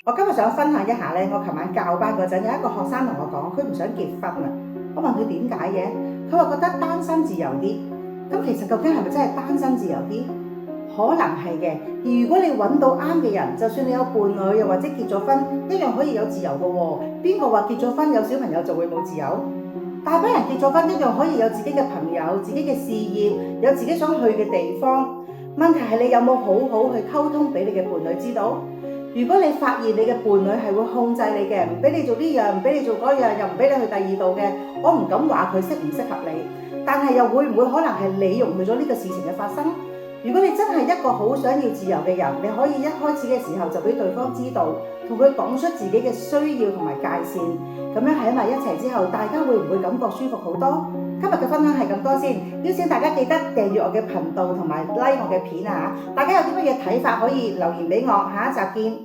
我今日想分享一下咧，我琴晚教班嗰陣，有一個學生同我講，佢唔想結婚啊。我問佢點解嘅，佢話覺得單身自由啲。咁其實究竟係咪真係單身自由啲？可能係嘅。如果你揾到啱嘅人，就算你有伴侶又或者結咗婚，一樣可以有自由嘅喎。邊個話結咗婚有小朋友就會冇自由？大班人結咗婚一樣可以有自己嘅朋友、自己嘅事業，有自己想去嘅地方。問題係你有冇好好去溝通俾你嘅伴侶知道？如果你發現你嘅伴侶係會控制你嘅，唔俾你做呢樣，唔俾你做嗰樣，又唔俾你去第二度嘅，我唔敢話佢適唔適合你，但係又會唔會可能係你容許咗呢個事情嘅發生？如果你真係一個好想要自由嘅人，你可以一開始嘅時候就俾對方知道，同佢講出自己嘅需要同埋界線，咁樣喺埋一齊之後，大家會唔會感覺舒服好多？今日嘅分享係咁多先，邀請大家記得訂閱我嘅頻道同埋 like 我嘅片啊！大家有啲乜嘢睇法可以留言俾我，下一集見。